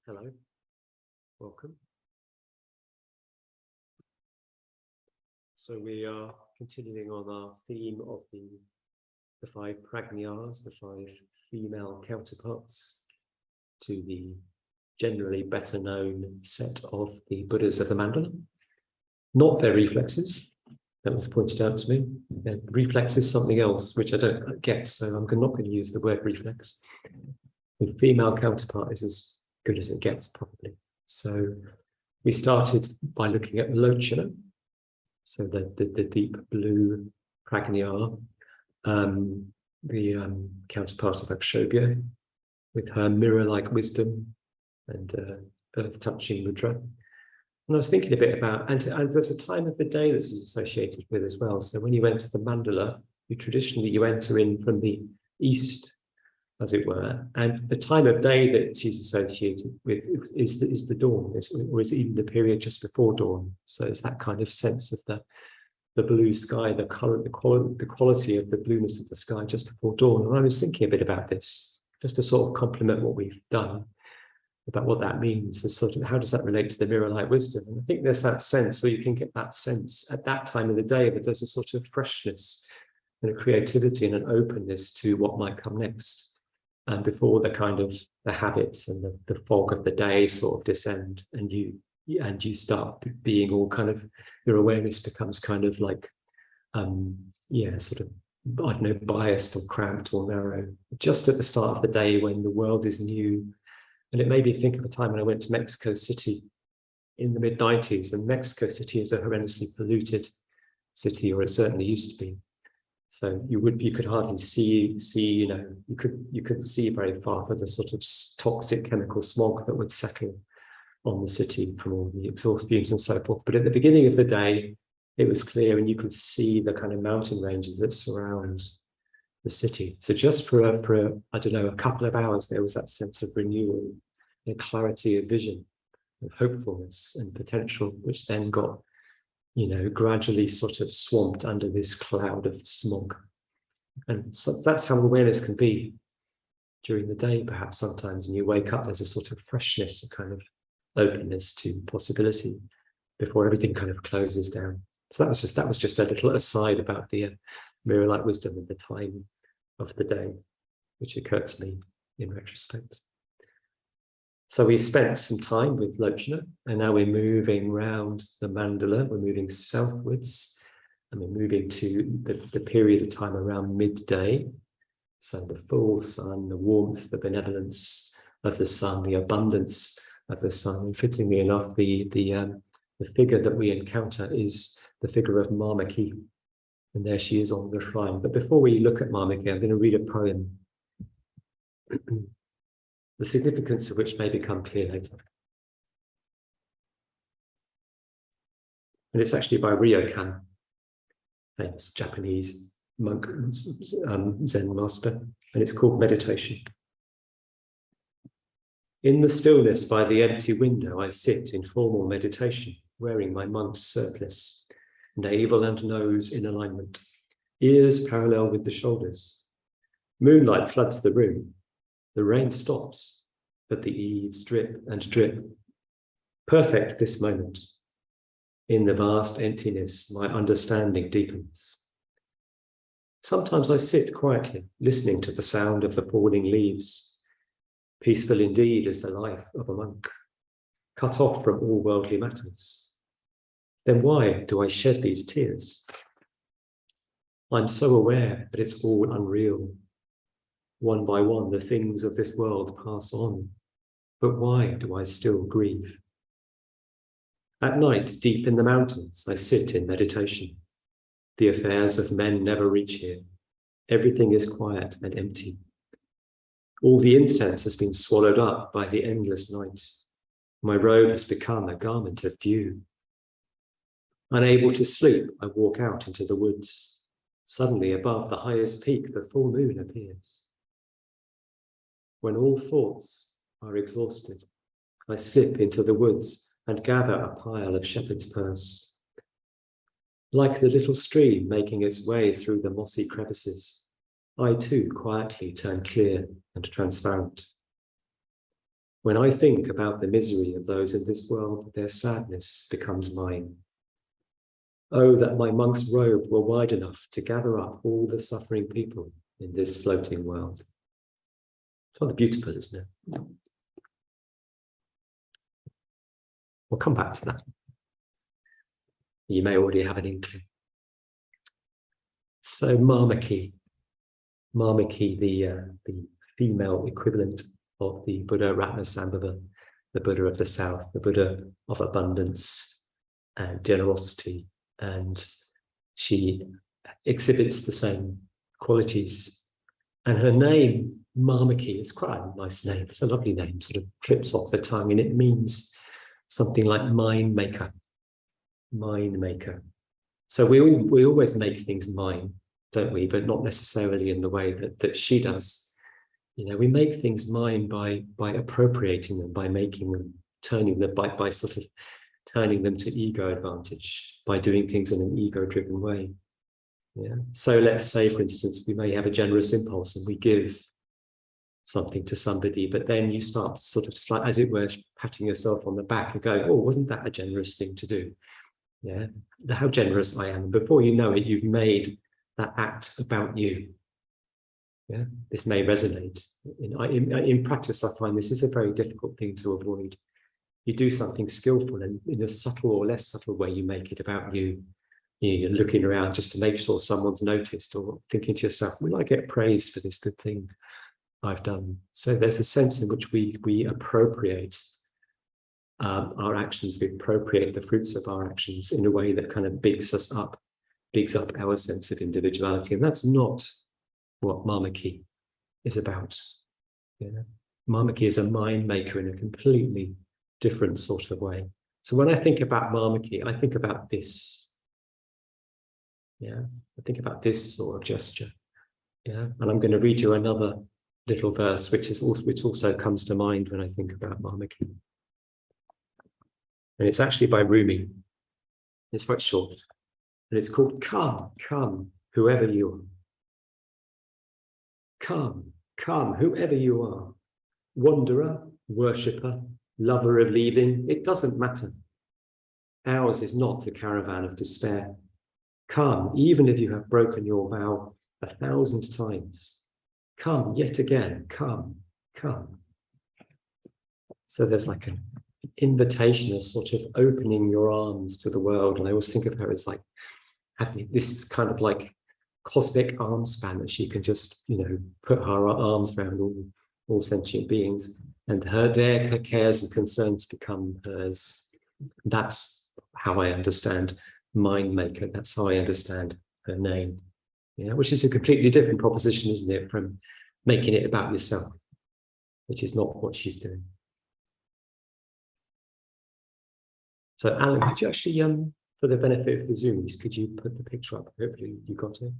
Hello, welcome. So we are continuing on our theme of the five prajnas, the five female counterparts to the generally better known set of the Buddhas of the mandala. Not their reflexes, that was pointed out to me. Their reflex is something else, which I don't get, so I'm not going to use the word reflex. The female counterpart is as good as it gets, probably. So we started by looking at Lochana, so the deep blue prajna, the counterpart of Akasharaja, with her mirror-like wisdom and earth-touching mudra. And I was thinking a bit about, and there's a time of the day that's associated with as well. So when you enter the mandala, you enter in from the east, as it were, and the time of day that she's associated with is the dawn, or is even the period just before dawn. So it's that kind of sense of the blue sky, the color, the quality of the blueness of the sky just before dawn. And I was thinking a bit about this, just to sort of complement what we've done, about what that means, the sort of how does that relate to the mirror-like wisdom. And I think there's that sense, or you can get that sense at that time of the day, but there's a sort of freshness and a creativity and an openness to what might come next. And before the habits and the fog of the day sort of descend, and you start being all kind of, your awareness becomes kind of like, sort of, I don't know, biased or cramped or narrow, just at the start of the day when the world is new. And it made me think of a time when I went to Mexico City in the mid-90s, and Mexico City is a horrendously polluted city, or it certainly used to be. So you could hardly see, you couldn't see very far for the sort of toxic chemical smog that would settle on the city from all the exhaust fumes and so forth. But at the beginning of the day, it was clear, and you could see the kind of mountain ranges that surround the city. So just for I don't know, a couple of hours, there was that sense of renewal, and clarity of vision, and hopefulness and potential, which then got, gradually sort of swamped under this cloud of smog. And so that's how awareness can be during the day, perhaps sometimes when you wake up, there's a sort of freshness, a kind of openness to possibility before everything kind of closes down. So that was just a little aside about the mirror-like wisdom at the time of the day, which occurred to me in retrospect. So we spent some time with Lochana, and now we're moving round the mandala. We're moving southwards, and we're moving to the period of time around midday. So the full sun, the warmth, the benevolence of the sun, the abundance of the sun. And fittingly enough, the figure that we encounter is the figure of Mamaki, and there she is on the shrine. But before we look at Mamaki, I'm going to read a poem. The significance of which may become clear later. And it's actually by Ryokan, famous Japanese monk, Zen master, and it's called Meditation. In the stillness by the empty window, I sit in formal meditation, wearing my monk's surplice, navel and nose in alignment, ears parallel with the shoulders. Moonlight floods the room. The rain stops, but the eaves drip and drip. Perfect this moment. In the vast emptiness, my understanding deepens. Sometimes I sit quietly, listening to the sound of the falling leaves. Peaceful indeed is the life of a monk, cut off from all worldly matters. Then why do I shed these tears? I'm so aware that it's all unreal. One by one, the things of this world pass on. But why do I still grieve? At night, deep in the mountains, I sit in meditation. The affairs of men never reach here. Everything is quiet and empty. All the incense has been swallowed up by the endless night. My robe has become a garment of dew. Unable to sleep, I walk out into the woods. Suddenly, above the highest peak, the full moon appears. When all thoughts are exhausted, I slip into the woods and gather a pile of shepherd's purse. Like the little stream making its way through the mossy crevices, I too quietly turn clear and transparent. When I think about the misery of those in this world, their sadness becomes mine. Oh, that my monk's robe were wide enough to gather up all the suffering people in this floating world. It's rather beautiful, isn't it? We'll come back to that. You may already have an inkling. So Mamaki, the female equivalent of the Buddha Ratnasambhava, the Buddha of the South, the Buddha of abundance and generosity, and she exhibits the same qualities. And her name, Mamaki, is quite a nice name. It's a lovely name, sort of trips off the tongue, and it means something like mind maker. Mind maker. So we always make things mine, don't we? But not necessarily in the way that she does. You know, we make things mine by appropriating them, by making them, turning them, by sort of turning them to ego advantage, by doing things in an ego-driven way. Yeah. So let's say, for instance, we may have a generous impulse and we give something to somebody, but then you start sort of, as it were, patting yourself on the back and going, oh, wasn't that a generous thing to do? Yeah, how generous I am. And before you know it, you've made that act about you. Yeah, this may resonate. In practice, I find this is a very difficult thing to avoid. You do something skillful, and in a subtle or less subtle way, you make it about you. You're looking around just to make sure someone's noticed, or thinking to yourself, will I get praised for this good thing I've done? So there's a sense in which we appropriate our actions, we appropriate the fruits of our actions in a way that kind of bigs up our sense of individuality. And that's not what Mamaki is about. Yeah. Mamaki is a mind maker in a completely different sort of way. So when I think about Mamaki, I think about this. Yeah, I think about this sort of gesture. Yeah, and I'm going to read you another little verse, which also comes to mind when I think about Mamaki. And it's actually by Rumi. It's quite short. And it's called Come, Come, Whoever You Are. Come, come, whoever you are. Wanderer, worshipper, lover of leaving, it doesn't matter. Ours is not a caravan of despair. Come, even if you have broken your vow 1,000 times. Come yet again, come, come. So there's like an invitation, a sort of opening your arms to the world. And I always think of her as like having this kind of like cosmic arm span that she can just, you know, put her arms around all sentient beings, and their cares and concerns become hers. That's how I understand mind maker. That's how I understand her name. Yeah, which is a completely different proposition, isn't it, from making it about yourself, which is not what she's doing. So Alan, could you actually, for the benefit of the Zoomies, could you put the picture up? Hopefully you got it.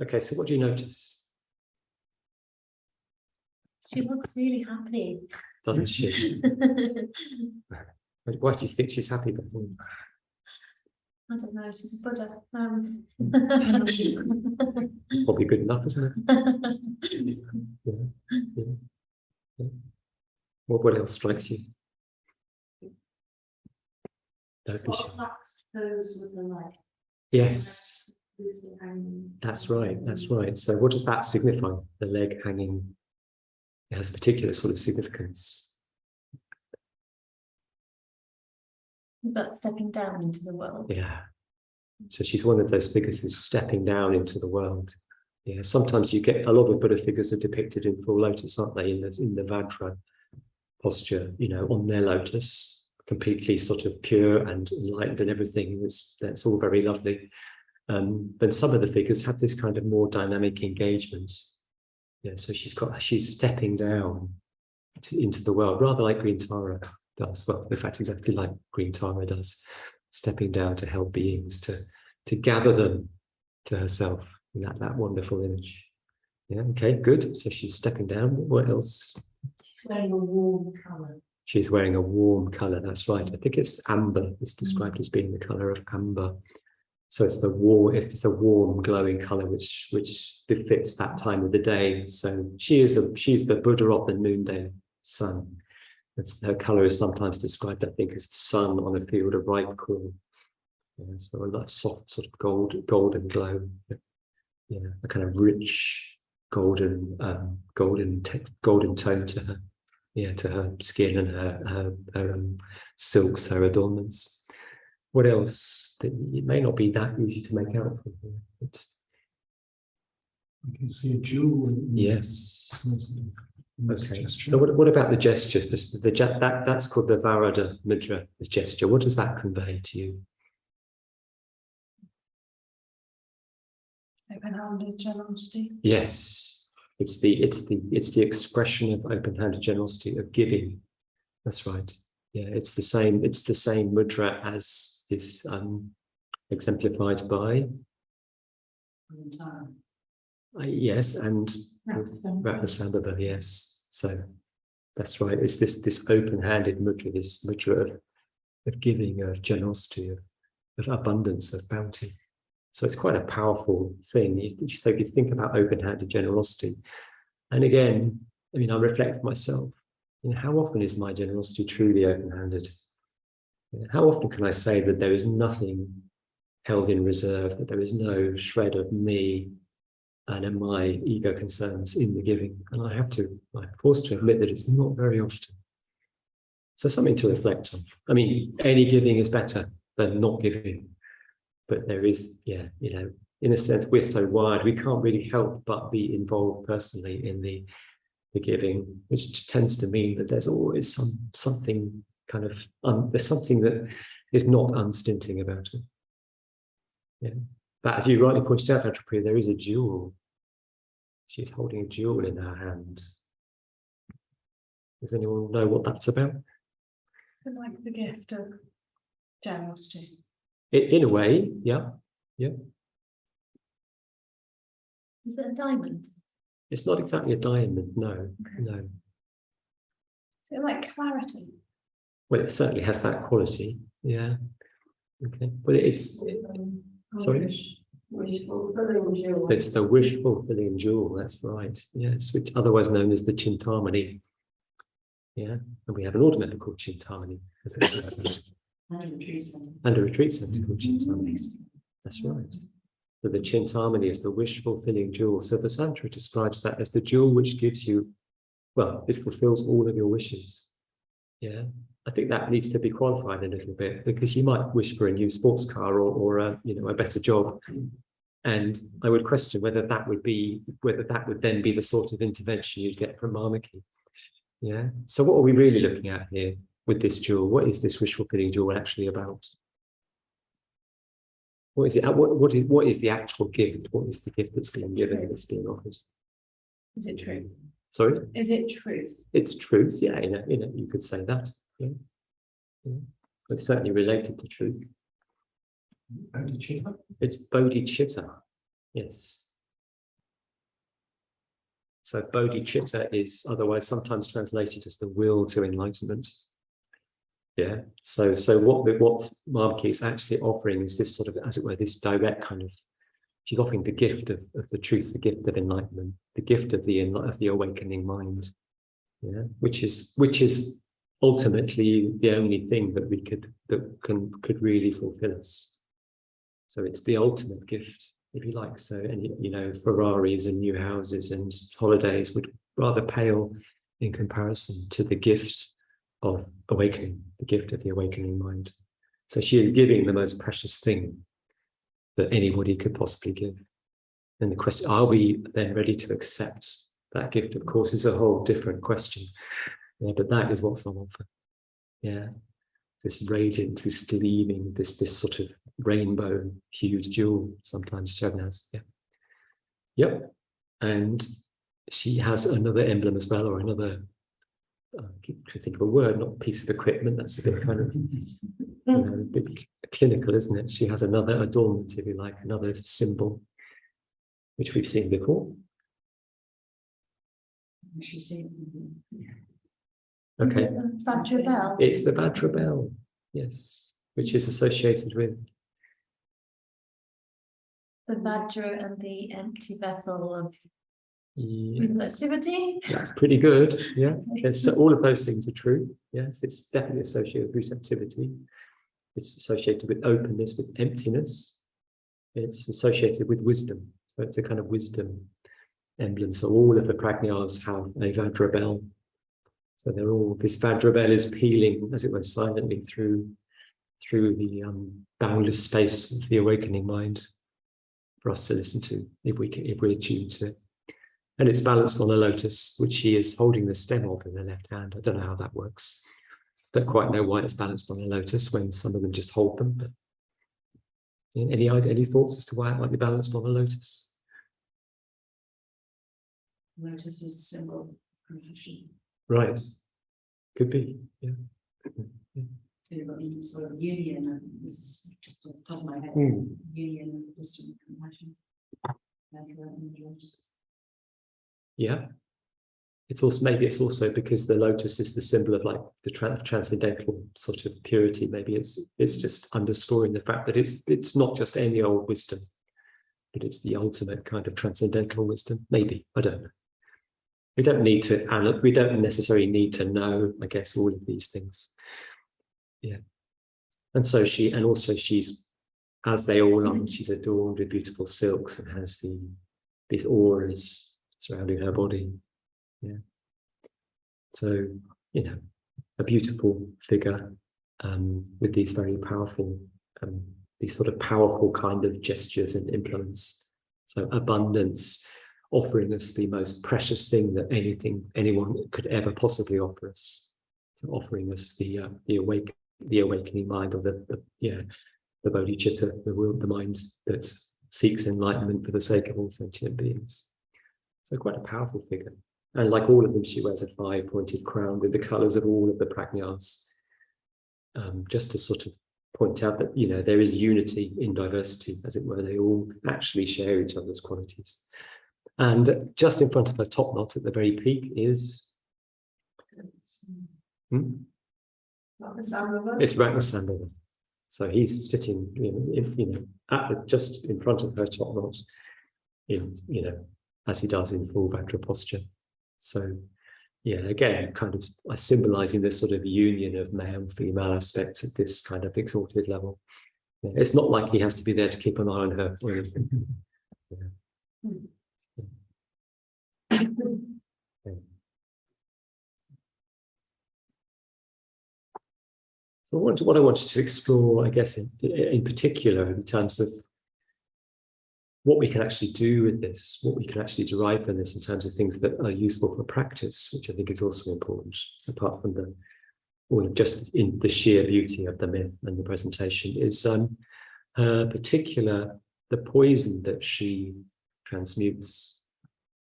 Okay, so what do you notice? She looks really happy. Doesn't she? Why do you think she's happy? I don't know, she's a Buddha. It's probably good enough, isn't it? Yeah. What else strikes you? Don't be shy. Yes. That's right, that's right. So what does that signify? The leg hanging, it has a particular sort of significance. But stepping down into the world. Yeah. So she's one of those figures who's stepping down into the world. Yeah. Sometimes you get a lot of Buddha figures are depicted in full lotus, aren't they? In the Vajra posture, you know, on their lotus, completely sort of pure and enlightened and everything. That's all very lovely. But some of the figures have this kind of more dynamic engagement. Yeah, so she's stepping down into the world, rather like Green Tara does. Well, in fact, exactly like Green Tara does, stepping down to help beings, to gather them to herself in that wonderful image. Yeah, okay, good. So she's stepping down. What else? Wearing a warm colour. She's wearing a warm colour, that's right. I think it's amber. It's described as being the colour of amber. So it's just a warm, glowing color which befits that time of the day. So she's the Buddha of the noonday sun. Her color is sometimes described, I think, as the sun on a field of ripe corn. Yeah, so a nice soft sort of golden glow. Yeah, a kind of rich golden tone to her. Yeah, to her skin and her silks, her adornments. What else? It may not be that easy to make out from here, but I can see a jewel. yes. Okay. So what about the gesture? That's called the Varada Mudra, this gesture. What does that convey to you? Open-handed generosity. Yes. It's the expression of open-handed generosity, of giving. That's right. Yeah, it's the same mudra as is exemplified by yes, and Ratnasambhava, yes. So that's right. It's this open-handed mudra, this mudra of giving, of generosity, of abundance, of bounty. So it's quite a powerful thing. So if you think about open-handed generosity, and again, I mean, I reflect myself. How often is my generosity truly open-handed? How often can I say that there is nothing held in reserve, that there is no shred of me and my ego concerns in the giving? And I'm forced to admit that it's not very often. So something to reflect on. I mean, any giving is better than not giving. But there is, yeah, in a sense, we're so wired, we can't really help but be involved personally in the giving, which tends to mean that there's always something kind of, there's something that is not unstinting about it. Yeah. But as you rightly pointed out, Atrapriya, there is a jewel. She's holding a jewel in her hand. Does anyone know what that's about? Like the gift of generosity. In a way, yeah. Is it a diamond? It's not exactly a diamond, no. So like clarity. Well, it certainly has that quality, yeah. Okay, but sorry? It's the wish fulfilling jewel, that's right. Yes, which otherwise known as the Chintamani. Yeah, and we have an ornament called Chintamani. And a retreat centre called Chintamani. That's right. So the Chintamani is the wish fulfilling jewel. So the Sanskrit describes that as the jewel which gives you, well, it fulfills all of your wishes. Yeah. I think that needs to be qualified a little bit, because you might wish for a new sports car or a better job, and I would question whether that would then be the sort of intervention you'd get from Mamaki. Yeah. So what are we really looking at here with this jewel? What is this wish fulfilling jewel actually about? What is it? What is the actual gift? What is the gift that's being given, that's being offered? Is it true? Sorry? Is it truth? It's truth, yeah, you could say that. Yeah. It's certainly related to truth. Bodhicitta? It's bodhicitta, yes. So bodhicitta is otherwise sometimes translated as the will to enlightenment. Yeah. So what Mamaki is actually offering is this sort of, as it were, this direct kind of, she's offering the gift of the truth, the gift of enlightenment, the gift of the awakening mind. Yeah, which is ultimately the only thing that could really fulfill us. So it's the ultimate gift, if you like. So, and Ferraris and new houses and holidays would rather pale in comparison to the gift of awakening, the gift of the awakening mind. So she is giving the most precious thing that anybody could possibly give. And the question, are we then ready to accept that gift? Of course, is a whole different question. Yeah, but that is what's on offer. Yeah, this radiant, this gleaming, this sort of rainbow, huge jewel, sometimes shown as. Yeah. Yep. And she has another emblem as well, or another. I could think of a word, not piece of equipment. That's a bit kind of a bit clinical, isn't it? She has another adornment, if you like, another symbol, which we've seen before. Okay. Vajra bell. It's the Vajra bell, yes, which is associated with The Vajra and the empty vessel of Yeah, receptivity. that's pretty good. Yeah, it's, all of those things are true. Yes, it's definitely associated with receptivity. It's associated with openness, with emptiness. It's associated with wisdom. So it's a kind of wisdom emblem. So all of the prajnas have a Vajra bell. So they're all, this Vajra bell is peeling, as it were, silently through the boundless space of the awakening mind for us to listen to, if we're attuned to it. And it's balanced on a lotus, which she is holding the stem of in her left hand. I don't know how that works. Don't quite know why it's balanced on a lotus when some of them just hold them. But any thoughts as to why it might be balanced on a lotus? Lotus is a symbol of compassion. Right. Could be. Yeah. Any sort of union, and this is just off the top of my head. Union of wisdom and compassion. Yeah. It's also, maybe it's also because the lotus is the symbol of like the transcendental sort of purity. Maybe it's just underscoring the fact that it's not just any old wisdom, but it's the ultimate kind of transcendental wisdom. Maybe, I don't know. We don't necessarily need to know, I guess, all of these things. Yeah. And so she's, as they all are, she's adorned with beautiful silks and has these auras surrounding her body. Yeah. So, a beautiful figure with these very powerful, these sort of powerful kind of gestures and implements. So abundance, offering us the most precious thing that anyone could ever possibly offer us. So offering us the awakening mind, or the bodhicitta, the mind that seeks enlightenment for the sake of all sentient beings. So quite a powerful figure. And like all of them, she wears a 5-pointed crown with the colours of all of the prajnas, just to sort of point out that, there is unity in diversity, as it were. They all actually share each other's qualities. And just in front of her top knot at the very peak is... It's Ratnasambhava. So he's sitting, just in front of her top knot, as he does in full Vajra posture. So, yeah, again, kind of symbolizing this sort of union of male and female aspects at this kind of exalted level. Yeah, it's not like he has to be there to keep an eye on her or anything. Yeah. So what I wanted to explore, I guess, in particular, in terms of what we can actually do with this, what we can actually derive from this in terms of things that are useful for practice, which I think is also important, apart from just in the sheer beauty of the myth and the presentation, is the poison that she transmutes.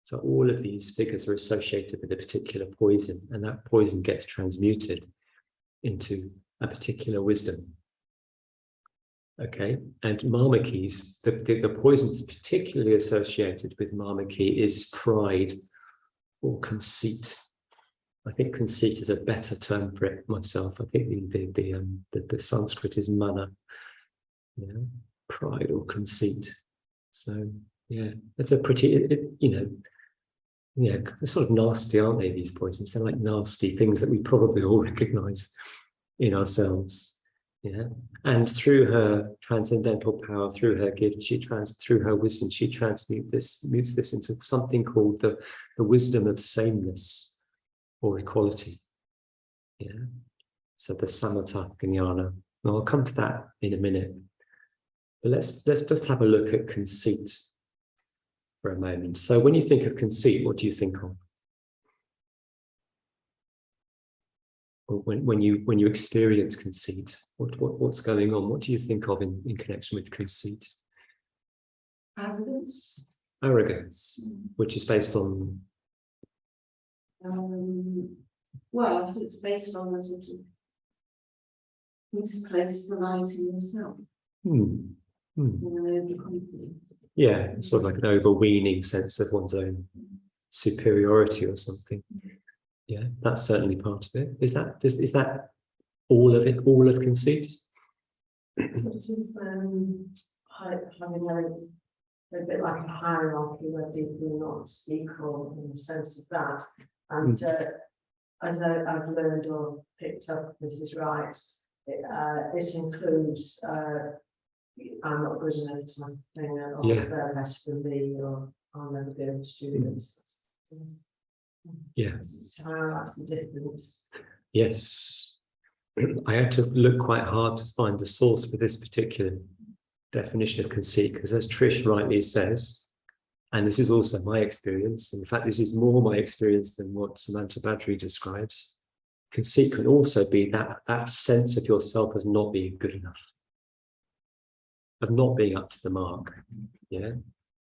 So all of these figures are associated with a particular poison, and that poison gets transmuted into a particular wisdom. Okay, and Mamaki's, the poisons particularly associated with Mamaki is pride or conceit. I think conceit is a better term for it myself. I think the Sanskrit is mana, pride or conceit. So yeah, it's a pretty, they're sort of nasty, aren't they, these poisons? They're like nasty things that we probably all recognize in ourselves. Yeah, and through her transcendental power, through her gift, through her wisdom, she transmutes this into something called the wisdom of sameness or equality. Yeah, so the samatha jnana. I'll come to that in a minute. But let's just have a look at conceit for a moment. So when you think of conceit, what do you think of? Or when you experience conceit, what's going on? What do you think of in connection with conceit? Arrogance. Arrogance, which is based on... Well, so it's based on a sort of misplaced reliance in yourself. Yeah, sort of like an overweening sense of one's own superiority or something. Yeah, that's certainly part of it. Is that all of it, all of conceit? Sort of having a bit like a hierarchy where people are not equal in the sense of that. And as I've learned or picked up, this is right, it includes I'm not good enough to my thing, or they're better than me, or I'll never be able to do this. Yeah. So that's the difference. Yes. I had to look quite hard to find the source for this particular definition of conceit, because as Trish rightly says, and this is also my experience, in fact, this is more my experience than what Samantha Badri describes, conceit can also be that sense of yourself as not being good enough, of not being up to the mark. Yeah.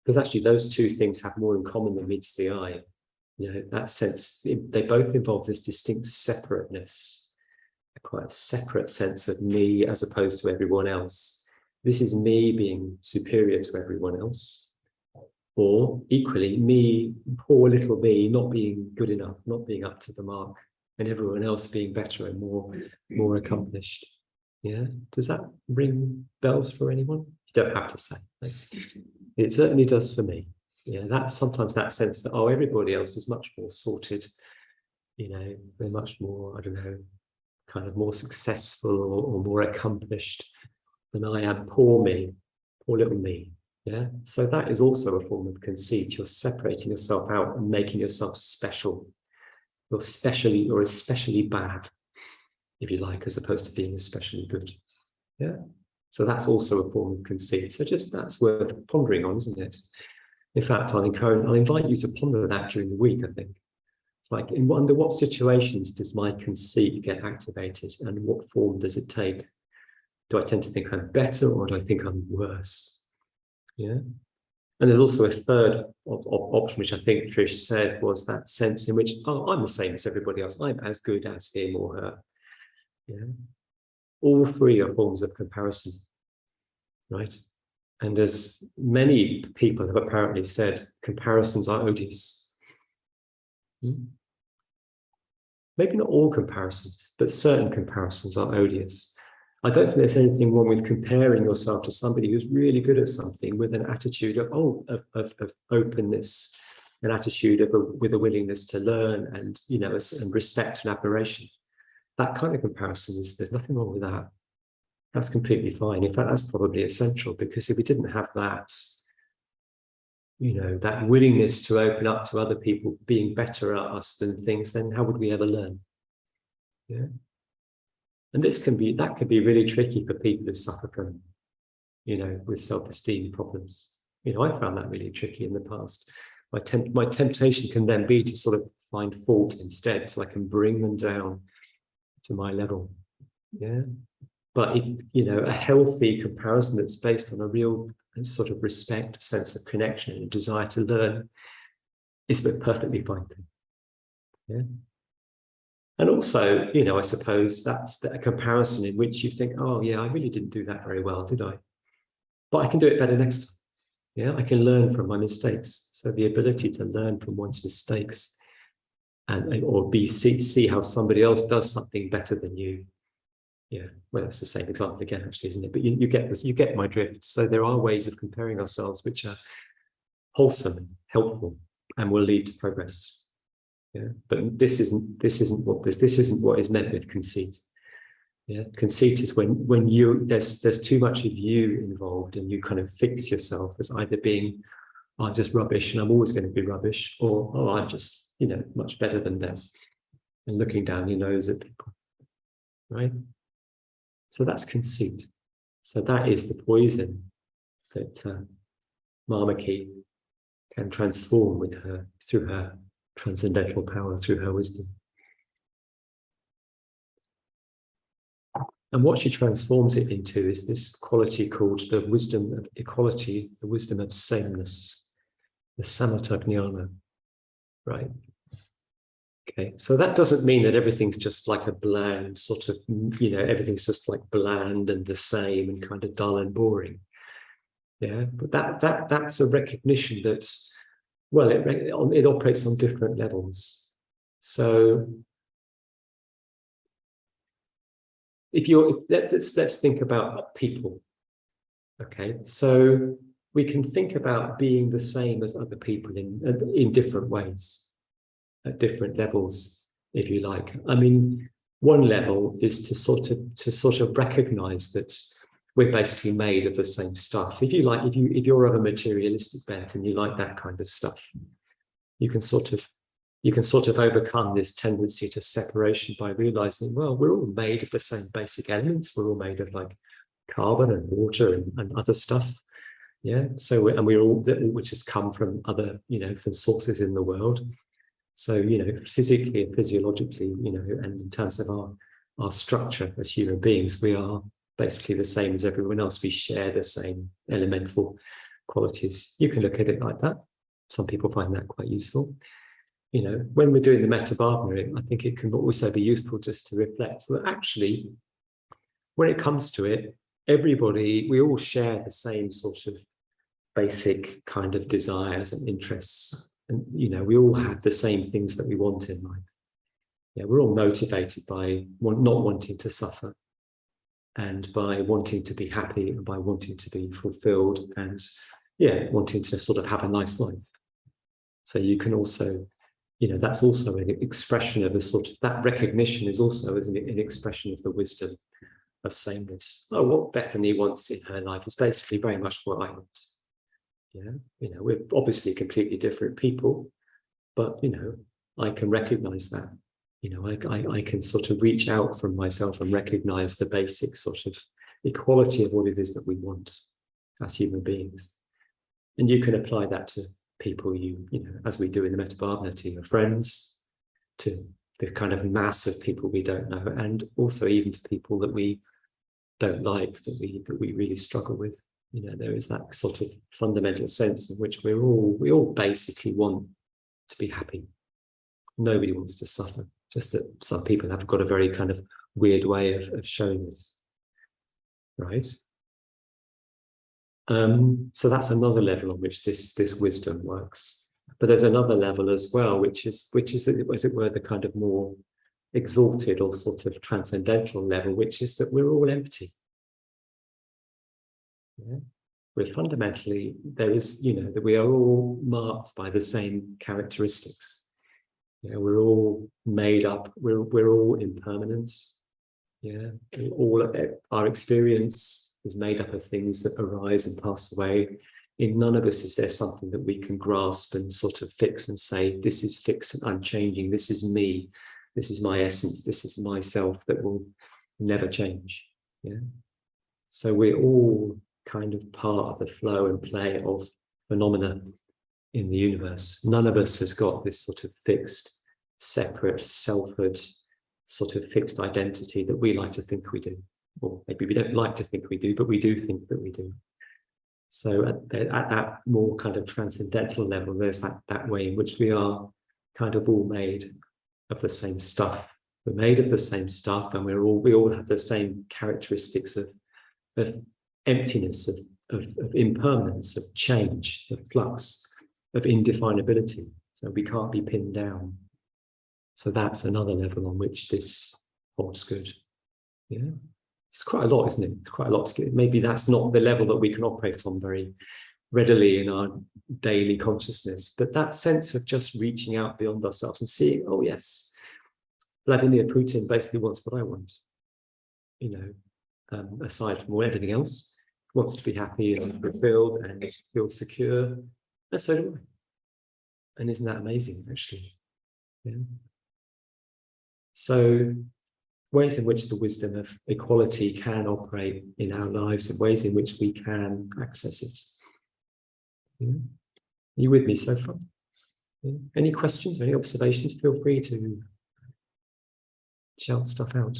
Because actually those two things have more in common than meets the eye. You know, that sense, they both involve this distinct separateness, a quite separate sense of me as opposed to everyone else. This is me being superior to everyone else, or equally me, poor little me, not being good enough, not being up to the mark, and everyone else being better and more accomplished. Yeah, does that ring bells for anyone? You don't have to say. It certainly does for me. Yeah, that's sometimes that sense that, oh, everybody else is much more sorted, you know, they're much more, I don't know, kind of more successful or more accomplished than I am. Poor me, poor little me. Yeah, so that is also a form of conceit. You're separating yourself out and making yourself special. You're especially bad, if you like, as opposed to being especially good. Yeah, so that's also a form of conceit. So just that's worth pondering on, isn't it? In fact, I'll invite you to ponder that during the week, I think. Like, under what situations does my conceit get activated, and what form does it take? Do I tend to think I'm better, or do I think I'm worse? Yeah. And there's also a third option, which I think Trish said, was that sense in which, oh, I'm the same as everybody else. I'm as good as him or her. Yeah. All three are forms of comparison, right? And as many people have apparently said, comparisons are odious. Maybe not all comparisons, but certain comparisons are odious. I don't think there's anything wrong with comparing yourself to somebody who's really good at something with an attitude of openness, an attitude with a willingness to learn and, you know, and respect and admiration. That kind of comparison there's nothing wrong with that. That's completely fine. In fact, that's probably essential, because if we didn't have that, you know, that willingness to open up to other people being better at us than things, then how would we ever learn? Yeah. And that can be really tricky for people who suffer from, you know, with self-esteem problems. You know, I found that really tricky in the past. My temptation can then be to sort of find fault instead, so I can bring them down to my level. Yeah. But, you know, a healthy comparison that's based on a real sort of respect, sense of connection, and a desire to learn is a perfectly fine thing. Yeah. And also, you know, I suppose that's a comparison in which you think, oh, yeah, I really didn't do that very well, did I? But I can do it better next time. Yeah, I can learn from my mistakes. So the ability to learn from one's mistakes or see how somebody else does something better than you. Yeah, well, that's the same example again, actually, isn't it? But you get this, you get my drift. So there are ways of comparing ourselves which are wholesome and helpful and will lead to progress. Yeah, but this isn't what is meant with conceit. Yeah, conceit is when there's too much of you involved, and you kind of fix yourself as either being, oh, I'm just rubbish and I'm always going to be rubbish, or, oh, I'm just, you know, much better than them, and looking down your nose at people, right? So that's conceit. So that is the poison that Mamaki can transform through her transcendental power, through her wisdom. And what she transforms it into is this quality called the wisdom of equality, the wisdom of sameness, the samatha jnana, right? Okay, so that doesn't mean that everything's just like a bland sort of, you know, everything's just like bland and the same and kind of dull and boring. Yeah, but that's a recognition that, well, it operates on different levels. So let's think about people. Okay, so we can think about being the same as other people in different ways, at different levels, if you like. I mean, one level is to sort of recognize that we're basically made of the same stuff. If you like, if you're of a materialistic bent and you like that kind of stuff, you can sort of overcome this tendency to separation by realizing, well, we're all made of the same basic elements. We're all made of like carbon and water and other stuff. Yeah. So we're all, which has come from other, from sources in the world. So, physically and physiologically, and in terms of our structure as human beings, we are basically the same as everyone else. We share the same elemental qualities. You can look at it like that. Some people find that quite useful. When we're doing the meta-barbaring, I think it can also be useful just to reflect that actually, when it comes to it, we all share the same sort of basic kind of desires and interests. And, we all have the same things that we want in life. Yeah, we're all motivated by not wanting to suffer, and by wanting to be happy, and by wanting to be fulfilled, and wanting to sort of have a nice life. So you can also, that's also an expression of a sort of, that recognition is also an expression of the wisdom of sameness. Oh, what Bethany wants in her life is basically very much what I want. Yeah, we're obviously completely different people, but I can recognize that. I can sort of reach out from myself and recognize the basic sort of equality of what it is that we want as human beings. And you can apply that to people as we do in the Meta-Bhavana, to your friends, to the kind of mass of people we don't know, and also even to people that we don't like, that we really struggle with. There is that sort of fundamental sense in which we all basically want to be happy. Nobody wants to suffer, just that some people have got a very kind of weird way of showing it, right? So that's another level on which this wisdom works. But there's another level as well, which is as it were the kind of more exalted or sort of transcendental level, which is that we're all empty. Yeah. We're fundamentally, there is, that we are all marked by the same characteristics. We're all made up, we're all impermanent. Yeah, all our experience is made up of things that arise and pass away. In none of us is there something that we can grasp and sort of fix and say, this is fixed and unchanging, this is me, this is my essence, this is myself that will never change. Yeah. So we're all kind of part of the flow and play of phenomena in the universe. None of us has got this sort of fixed, separate selfhood, sort of fixed identity that we like to think we do. Or maybe we don't like to think we do, but we do think that we do. So at that more kind of transcendental level, there's that way in which we are kind of all made of the same stuff. We're made of the same stuff, and we all have the same characteristics of emptiness, of impermanence, of change, of flux, of indefinability. So we can't be pinned down. So that's another level on which this holds good. Yeah. It's quite a lot, isn't it? It's quite a lot to get. Maybe that's not the level that we can operate on very readily in our daily consciousness, but that sense of just reaching out beyond ourselves and seeing, oh yes, Vladimir Putin basically wants what I want. Aside from everything else, wants to be happy and fulfilled and feel secure, and so do I. And isn't that amazing, actually? Yeah. So ways in which the wisdom of equality can operate in our lives, and ways in which we can access it. Yeah. Are you with me so far? Yeah. Any questions or any observations? Feel free to shout stuff out.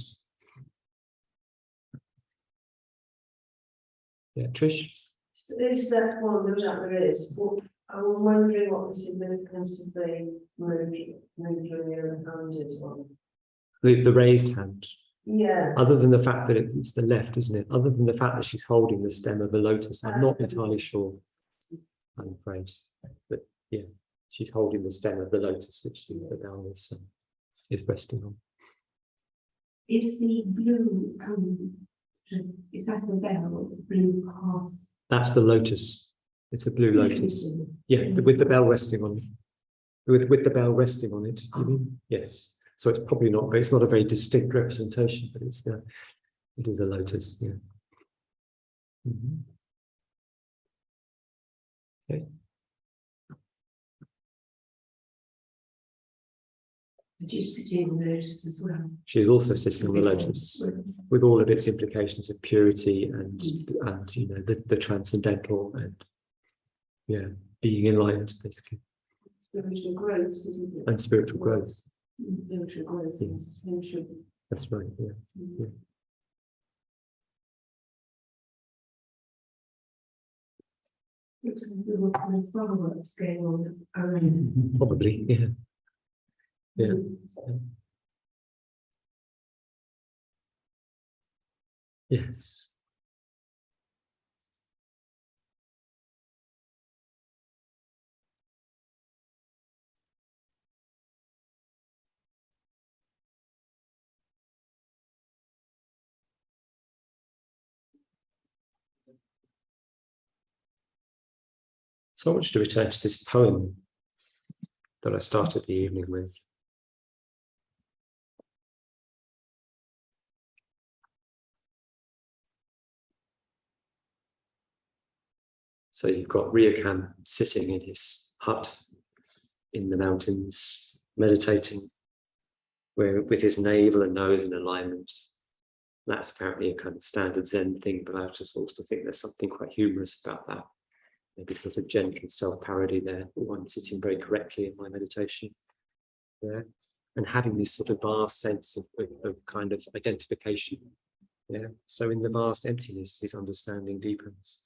Yeah, Trish? Is that one there is? Well, I'm wondering what the significance of the move your hand is on. The raised hand. Yeah. Other than the fact that it's the left, isn't it? Other than the fact that she's holding the stem of a lotus, I'm not entirely sure, I'm afraid. But yeah, she's holding the stem of the lotus, which the bell is resting on. Is the blue, is that the bell, the blue path? That's the lotus. It's a blue lotus. Yeah, with the bell resting on it. With the bell resting on it, you mean? Yes. So it's probably not, it's not a very distinct representation, but it's it is a lotus, yeah. Okay. Did you sit in the lotus as well? She is also sitting on the lotus, with all of its implications of purity and you know the transcendental and being enlightened, basically. Spiritual growth, isn't it? And spiritual growth. Spiritual growth, yes. That's right, yeah. Looks like there were kind of fireworks going on around. Probably, yeah. Yeah. Yes. So I want you to return to this poem that I started the evening with. So you've got Ryokan sitting in his hut in the mountains, meditating, with his navel and nose in alignment. That's apparently a kind of standard Zen thing, but I just also think there's something quite humorous about that. Maybe sort of gentle self-parody there, one sitting very correctly in my meditation. Yeah. And having this sort of vast sense of kind of identification. Yeah. So in the vast emptiness, his understanding deepens.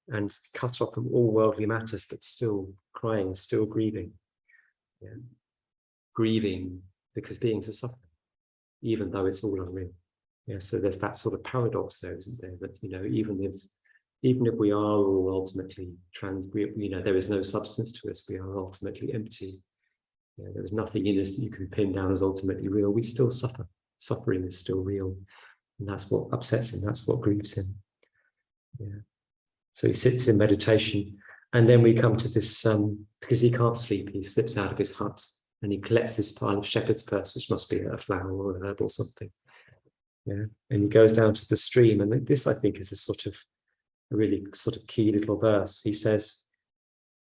And cut off from all worldly matters, but still crying, still grieving. Yeah. Grieving because beings are suffering, even though it's all unreal. Yeah. So there's that sort of paradox there, isn't there? That, you know, even if we are all ultimately there is no substance to us, we are ultimately empty. Yeah, there is nothing in us that you can pin down as ultimately real. We still suffer. Suffering is still real. And that's what upsets him. That's what grieves him. Yeah. So he sits in meditation. And then we come to this, because he can't sleep, he slips out of his hut and he collects this pile of shepherd's purse, which must be a flower or a herb or something. Yeah. And he goes down to the stream. And this, I think, is a really sort of key little verse. He says,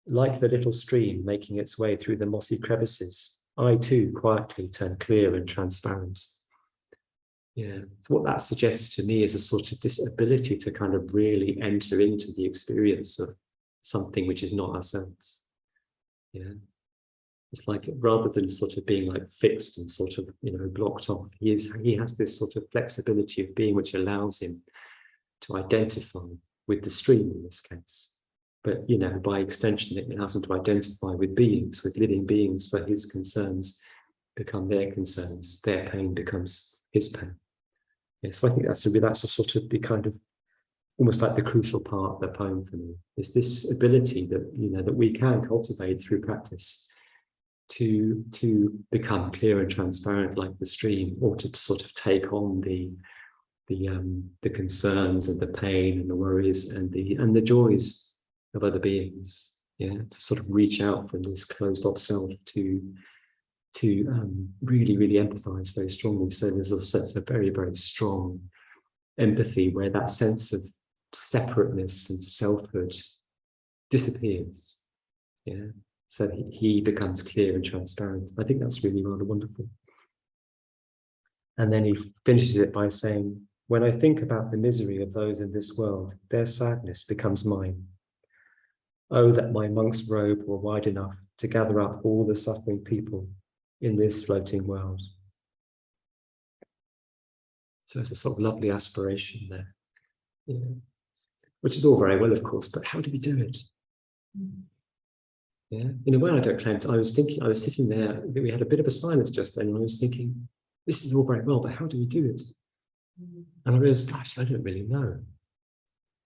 like the little stream making its way through the mossy crevices, I too quietly turn clear and transparent. Yeah, so what that suggests to me is a sort of this ability to kind of really enter into the experience of something which is not ourselves. Yeah, it's like rather than sort of being like fixed and sort of, you know, blocked off, he has this sort of flexibility of being which allows him to identify with the stream in this case, but, you know, by extension it allows him to identify with beings, with living beings, for his concerns become their concerns, their pain becomes his pain. Yeah, so I think that's a sort of the kind of almost like the crucial part of the poem for me, is this ability that, you know, that we can cultivate through practice to become clear and transparent like the stream, or to sort of take on the concerns and the pain and the worries and the joys of other beings. Yeah, to sort of reach out from this closed off self to really, really empathize very strongly. So there's also a very, very strong empathy where that sense of separateness and selfhood disappears. Yeah, so he becomes clear and transparent. I think that's really rather wonderful. And then he finishes it by saying, when I think about the misery of those in this world, their sadness becomes mine. Oh, that my monk's robe were wide enough to gather up all the suffering people in this floating world. So it's a sort of lovely aspiration there, yeah. Which is all very well, of course, but how do we do it? Yeah, in a way, I don't claim to. I was sitting there, we had a bit of a silence just then, and I was thinking, this is all very well, but how do we do it? And I realized, gosh, I don't really know.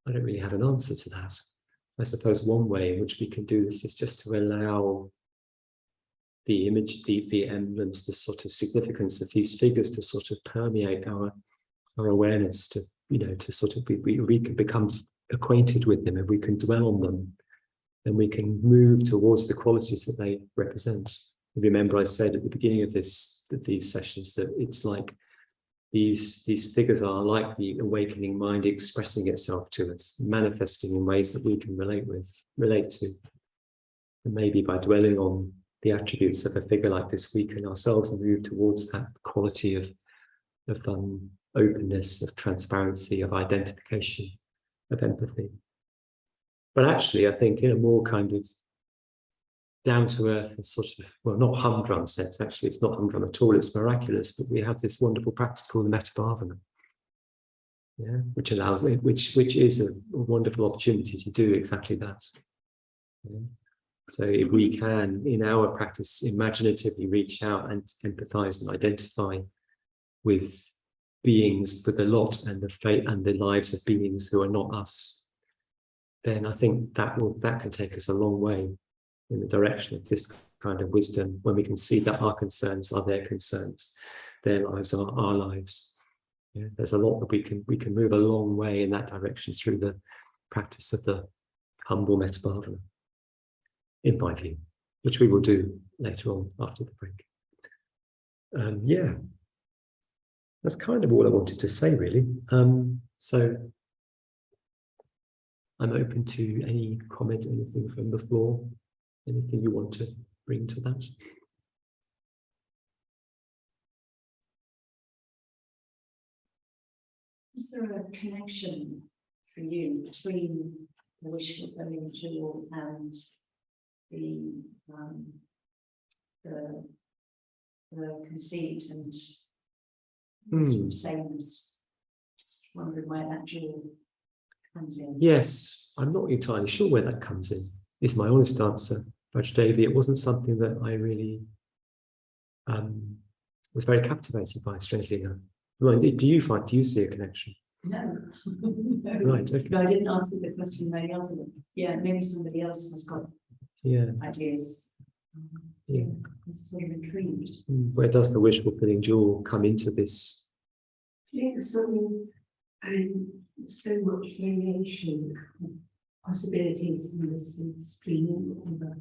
I don't really have an answer to that. I suppose one way in which we can do this is just to allow the image, the emblems, the sort of significance of these figures to sort of permeate our awareness, to, you know, to sort of we can become acquainted with them, if we can dwell on them, then we can move towards the qualities that they represent. If you remember, I said at the beginning of these sessions that it's like these figures are like the awakening mind expressing itself to us, manifesting in ways that we can relate to. And maybe by dwelling on the attributes of a figure like this, we can ourselves move towards that quality of openness, of transparency, of identification, of empathy. But actually, I think in a more kind of down to earth and sort of, well, not humdrum sense, actually, it's not humdrum at all, it's miraculous, but we have this wonderful practice called the Metabhavana, yeah, which allows it, which is a wonderful opportunity to do exactly that. Yeah. So if we can, in our practice, imaginatively reach out and empathize and identify with beings, with the lot and the fate and the lives of beings who are not us, then I think that can take us a long way in the direction of this kind of wisdom, when we can see that our concerns are their concerns, their lives are our lives. Yeah, there's a lot that we can move a long way in that direction through the practice of the humble Metabhavana, in my view, which we will do later on after the break. Yeah, that's kind of all I wanted to say, really. So I'm open to any comment, anything from the floor, anything you want to bring to that. Is there a connection for you between the wish fulfilling jewel and the conceit and sort of sameness? Just wondering where that jewel comes in. Yes, I'm not entirely sure where that comes in, is my honest answer, Raj Devi. It wasn't something that I really was very captivated by, strangely enough. Well, do you see a connection? No. No. Right, okay. No, I didn't ask you the question, maybe else. Yeah, maybe somebody else has got ideas. Yeah. I'm sort of intrigued. Where does the wish fulfilling jewel come into this? Yeah, something, so much variation, possibilities in this stream of the,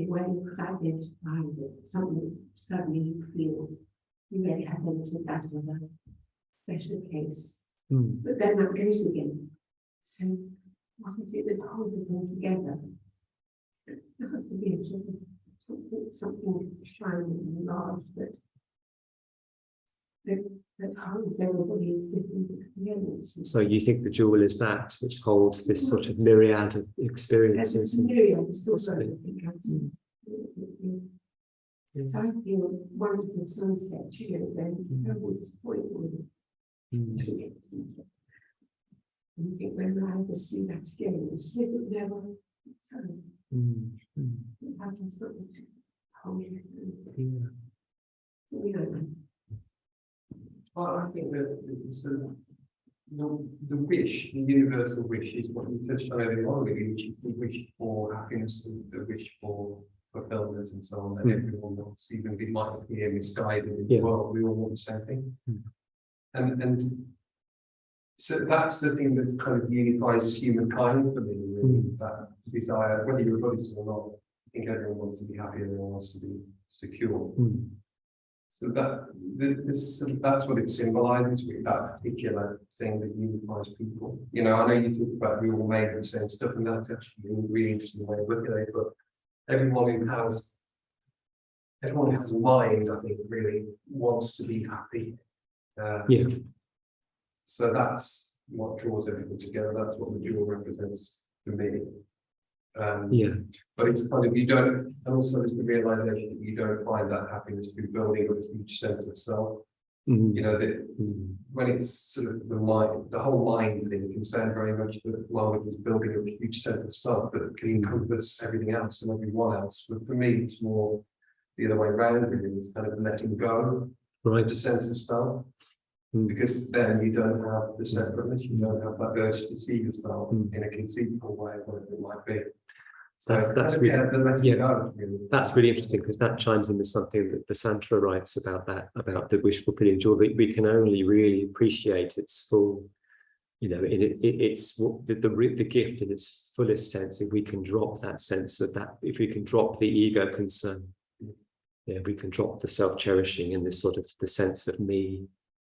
when you identify with something, suddenly you feel you really have into that as a special case. But then that goes again. So what is it that holds it all together? There has to be a sort of something shining and large that holds everybody's different experiences. So you think the jewel is that which holds this sort of myriad of experiences? Myriad, sort of, I think so I feel wonderful sunset, then everyone's point with it. And you think, when I ever see that again, the slip of never happens not to hold it. Well, I think that the wish, the universal wish, is what you touched on earlier on, really, which is the wish for happiness, the wish for fulfillment and so on, that everyone wants, even if it might appear misguided in the world, we all want the same thing. And so that's the thing that kind of unifies humankind for me, really, that desire, whether you're a Buddhist or not. I think everyone wants to be happy, everyone wants to be secure. So that's what it symbolizes, with that particular thing that unifies people. You know, I know you talked about we all made the same stuff, and that's actually a really interesting way of looking at it, but everyone has a mind, I think, really wants to be happy. So that's what draws everything together. That's what the jewel represents to me. But it's kind of, you don't, and also it's the realization that you don't find that happiness through building a huge sense of self. You know, that when it's sort of the mind, the whole mind thing can sound very much that one is building a huge sense of self that can encompass everything else and everyone else. But for me, it's more the other way around, really. It's kind of letting go, the sense of self. Because then you don't have the separateness, you don't have that urge to see yourself in a conceivable way, whatever it might be. So that's really, that's really interesting, because that chimes in with something that the Santra writes about the wish fulfilling jewel. We can only really appreciate its full you know, it's what the gift in its fullest sense. If we can drop that sense of that, if we can drop the ego concern, yeah, we can drop the self-cherishing and this sort of the sense of me.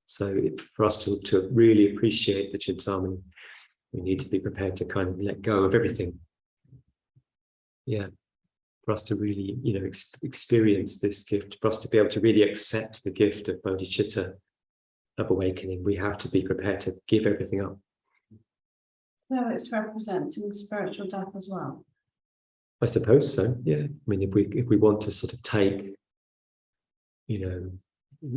So for us to really appreciate the Chintamani, we need to be prepared to kind of let go of everything. Yeah, for us to really, you know, experience this gift, for us to be able to really accept the gift of bodhicitta, of awakening, we have to be prepared to give everything up. So it's representing spiritual death as well. I suppose so. Yeah. I mean, if we want to sort of take, you know,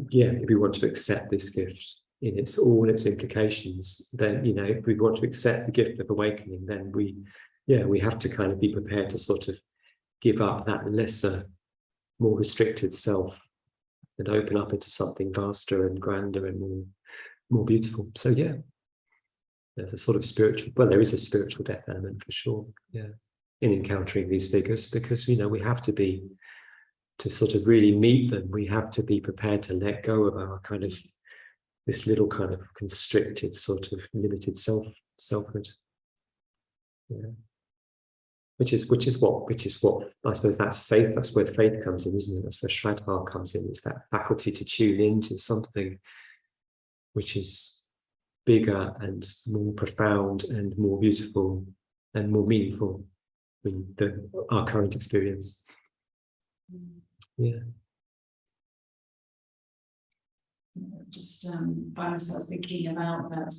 yeah, if we want to accept this gift in all its implications, then, you know, if we want to accept the gift of awakening, then we have to kind of be prepared to sort of give up that lesser, more restricted self and open up into something vaster and grander and more beautiful. So yeah, there's a sort of spiritual, well, there is a spiritual death element for sure, yeah, in encountering these figures, because, you know, we have to be, to sort of really meet them, we have to be prepared to let go of our kind of, this little kind of constricted sort of limited selfhood. Yeah. Which is what I suppose that's faith. That's where faith comes in, isn't it? That's where Shraddha comes in. It's that faculty to tune into something which is bigger and more profound and more beautiful and more meaningful than our current experience. Yeah. Just by myself thinking about that,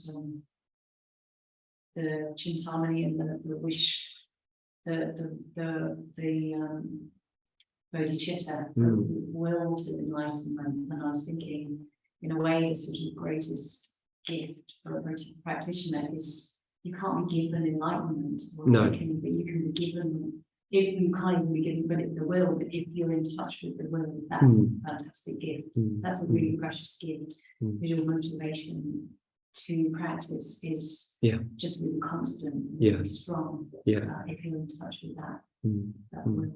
the Chintamani and the wish. The bodhicitta, the will to enlightenment, and I was thinking, in a way, the sort of greatest gift for a practitioner is you can't be given enlightenment. No. You can be given. If you can't even be given the will, but if you're in touch with the will, that's a fantastic gift. That's a really precious gift. Your motivation to practice is just really constant, really strong. If you're in touch with that, that will.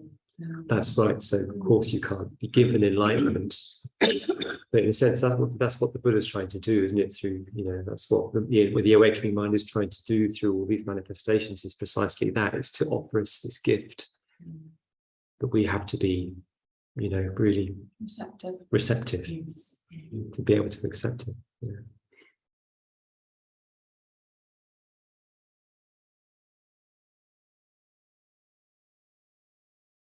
That's right. So of course you can't be given enlightenment, but in a sense that's what the Buddha's trying to do, isn't it? Through, you know, that's what the awakening mind is trying to do through all these manifestations, is precisely that, is to offer us this gift. But we have to be, you know, really receptive Yes. to be able to accept it. Yeah.